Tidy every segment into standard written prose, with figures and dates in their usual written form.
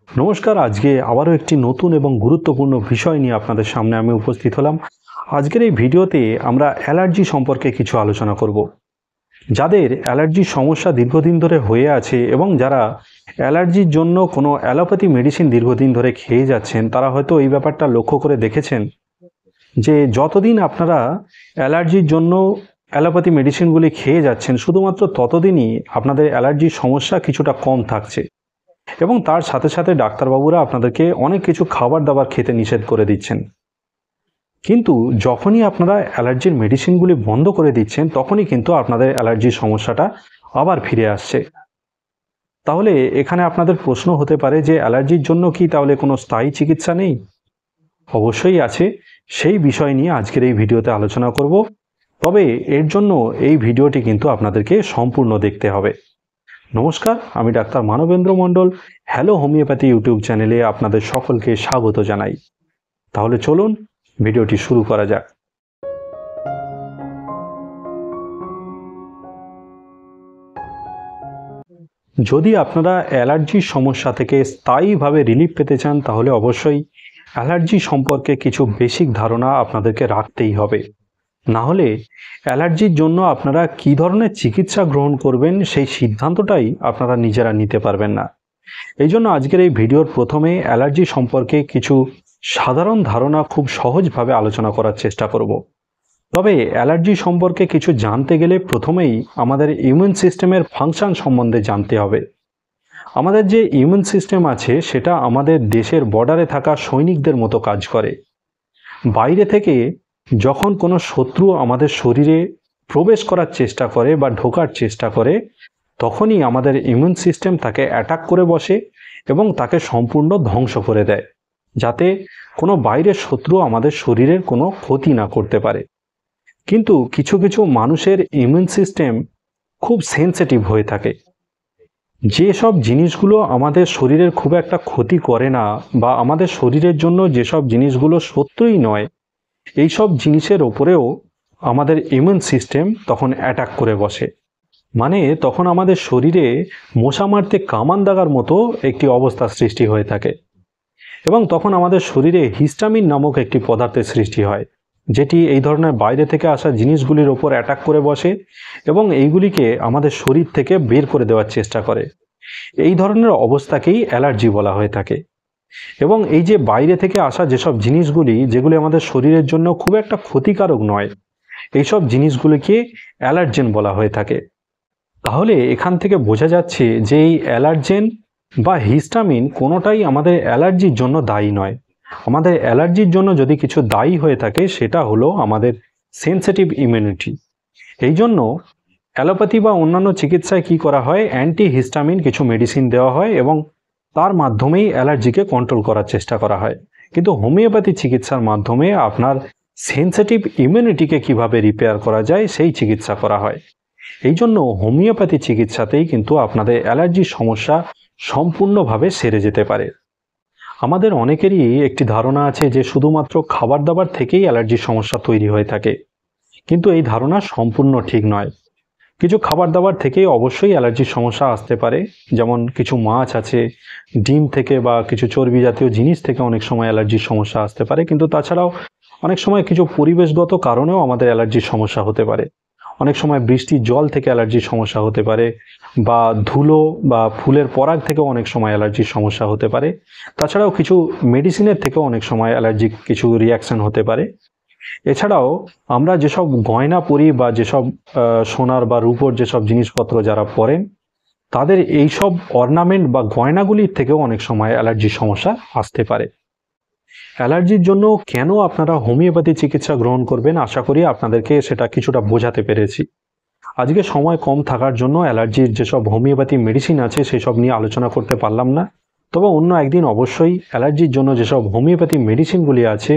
নমস্কার। আজকে আবারও একটি নতুন এবং গুরুত্বপূর্ণ বিষয় নিয়ে আপনাদের সামনে আমি উপস্থিত হলাম। আজকের এই ভিডিওতে আমরা অ্যালার্জি সম্পর্কে কিছু আলোচনা করব। যাদের অ্যালার্জির সমস্যা দীর্ঘদিন ধরে হয়ে আছে এবং যারা অ্যালার্জির জন্য কোনো অ্যালোপ্যাথি মেডিসিন দীর্ঘদিন ধরে খেয়ে যাচ্ছেন, তারা হয়তো এই ব্যাপারটা লক্ষ্য করে দেখেছেন যে যতদিন আপনারা অ্যালার্জির জন্য অ্যালোপ্যাথি মেডিসিনগুলি খেয়ে যাচ্ছেন, শুধুমাত্র ততদিনই আপনাদের অ্যালার্জির সমস্যা কিছুটা কম থাকছে এবং তার সাথে সাথে ডাক্তারবাবুরা আপনাদেরকে অনেক কিছু খাবার দাবার খেতে নিষেধ করে দিচ্ছেন। কিন্তু যখনই আপনারা অ্যালার্জির মেডিসিনগুলি বন্ধ করে দিচ্ছেন, তখনই কিন্তু আপনাদের অ্যালার্জির সমস্যাটা আবার ফিরে আসছে। তাহলে এখানে আপনাদের প্রশ্ন হতে পারে যে অ্যালার্জির জন্য কি তাহলে কোনো স্থায়ী চিকিৎসা নেই? অবশ্যই আছে। সেই বিষয় নিয়ে আজকের এই ভিডিওতে আলোচনা করব। তবে এর জন্য এই ভিডিওটি কিন্তু আপনাদেরকে সম্পূর্ণ দেখতে হবে। নমস্কার, আমি ডাক্তার মানবেন্দ্র মণ্ডল। হ্যালো হোমিওপ্যাথি ইউটিউব চ্যানেলে আপনাদের সকলকে স্বাগত জানাই। তাহলে চলুন ভিডিওটি শুরু করা যাক। যদি আপনারা অ্যালার্জির সমস্যা থেকে স্থায়ীভাবে রিলিফ পেতে চান, তাহলে অবশ্যই অ্যালার্জি সম্পর্কে কিছু বেসিক ধারণা আপনাদেরকে রাখতেই হবে। না হলে অ্যালার্জির জন্য আপনারা কী ধরনের চিকিৎসা গ্রহণ করবেন সেই সিদ্ধান্তটাই আপনারা নিজেরা নিতে পারবেন না। এই জন্য আজকের এই ভিডিওর প্রথমে অ্যালার্জি সম্পর্কে কিছু সাধারণ ধারণা খুব সহজভাবে আলোচনা করার চেষ্টা করব। তবে অ্যালার্জি সম্পর্কে কিছু জানতে গেলে প্রথমেই আমাদের ইমিউন সিস্টেমের ফাংশন সম্বন্ধে জানতে হবে। আমাদের যে ইমিউন সিস্টেম আছে সেটা আমাদের দেশের বর্ডারে থাকা সৈনিকদের মতো কাজ করে। বাইরে থেকে যখন কোনো শত্রু আমাদের শরীরে প্রবেশ করার চেষ্টা করে বা ঢোকার চেষ্টা করে, তখনই আমাদের ইমিউন সিস্টেম তাকে অ্যাটাক করে বসে এবং তাকে সম্পূর্ণ ধ্বংস করে দেয়, যাতে কোনো বাইরের শত্রু আমাদের শরীরের কোনো ক্ষতি না করতে পারে। কিন্তু কিছু কিছু মানুষের ইমিউন সিস্টেম খুব সেনসিটিভ হয়ে থাকে। যেসব জিনিসগুলো আমাদের শরীরের খুব একটা ক্ষতি করে না বা আমাদের শরীরের জন্য যেসব জিনিসগুলো শত্রুই নয়, এইসব জিনিসের ওপরেও আমাদের ইমিউন সিস্টেম তখন অ্যাটাক করে বসে। মানে তখন আমাদের শরীরে মশা মারতে কামান দাগার মতো একটি অবস্থা সৃষ্টি হয়ে থাকে এবং তখন আমাদের শরীরে হিস্টামিন নামক একটি পদার্থের সৃষ্টি হয়, যেটি এই ধরনের বাইরে থেকে আসা জিনিসগুলির ওপর অ্যাটাক করে বসে এবং এইগুলিকে আমাদের শরীর থেকে বের করে দেওয়ার চেষ্টা করে। এই ধরনের অবস্থাকেই অ্যালার্জি বলা হয়ে থাকে। এবং এই যে বাইরে থেকে আসা যেসব জিনিসগুলি, যেগুলি আমাদের শরীরের জন্য খুব একটা ক্ষতিকারক নয়, এইসব জিনিসগুলিকে অ্যালার্জেন বলা হয়ে থাকে। তাহলে এখান থেকে বোঝা যাচ্ছে যে এই অ্যালার্জেন বা হিস্টামিন কোনোটাই আমাদের অ্যালার্জির জন্য দায়ী নয়। আমাদের অ্যালার্জির জন্য যদি কিছু দায়ী হয়ে থাকে, সেটা হলো আমাদের সেনসিটিভ ইমিউনিটি। এই জন্য অ্যালোপ্যাথি বা অন্যান্য চিকিৎসায় কি করা হয়, অ্যান্টি হিস্টামিন কিছু মেডিসিন দেওয়া হয় এবং তার মাধ্যমেই অ্যালার্জিকে কন্ট্রোল করার চেষ্টা করা হয়। কিন্তু হোমিওপ্যাথি চিকিৎসার মাধ্যমে আপনার সেনসিটিভ ইমিউনিটিকে কিভাবে রিপেয়ার করা যায় সেই চিকিৎসা করা হয়। এই জন্য হোমিওপ্যাথি চিকিৎসাতেই কিন্তু আপনাদের অ্যালার্জির সমস্যা সম্পূর্ণভাবে সেরে যেতে পারে। আমাদের অনেকেরই একটি ধারণা আছে যে শুধুমাত্র খাবার দাবার থেকেই অ্যালার্জির সমস্যা তৈরি হয়ে থাকে, কিন্তু এই ধারণা সম্পূর্ণ ঠিক নয়। কিছু খাবার দাবার থেকেই অবশ্যই অ্যালার্জির সমস্যা আসতে পারে, যেমন কিছু মাছ আছে, ডিম থেকে বা কিছু চর্বি জাতীয় জিনিস থেকে অনেক সময় অ্যালার্জির সমস্যা আসতে পারে। কিন্তু তাছাড়াও অনেক সময় কিছু পরিবেশগত কারণেও আমাদের অ্যালার্জির সমস্যা হতে পারে। অনেক সময় বৃষ্টির জল থেকে অ্যালার্জির সমস্যা হতে পারে, বা ধুলো বা ফুলের পরাগ থেকেও অনেক সময় অ্যালার্জির সমস্যা হতে পারে। তাছাড়াও কিছু মেডিসিনের থেকেও অনেক সময় অ্যালার্জিক কিছু রিয়াকশন হতে পারে। এছাড়াও আমরা যেসব গয়না পরি বা যেসব সোনার বা রূপোর যেসব জিনিসপত্র যারা পরেন, তাদের এইসব অর্নামেন্ট বা গয়নাগুলির থেকেও অনেক সময় অ্যালার্জির সমস্যা আসতে পারে। অ্যালার্জির জন্য কেন আপনারা হোমিওপ্যাথি চিকিৎসা গ্রহণ করবেন, আশা করি আপনাদেরকে সেটা কিছুটা বোঝাতে পেরেছি। আজকে সময় কম থাকার জন্য অ্যালার্জির যেসব হোমিওপ্যাথি মেডিসিন আছে সেসব নিয়ে আলোচনা করতে পারলাম না। তবে অন্য একদিন অবশ্যই অ্যালার্জির জন্য যেসব হোমিওপ্যাথি মেডিসিনগুলি আছে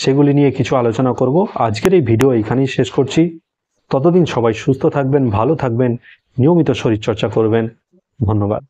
সেগুলি নিয়ে কিছু আলোচনা করব। আজকের এই ভিডিও এইখানেই শেষ করছি। ততদিন সবাই সুস্থ থাকবেন, ভালো থাকবেন, নিয়মিত শরীরচর্চা করবেন। ধন্যবাদ।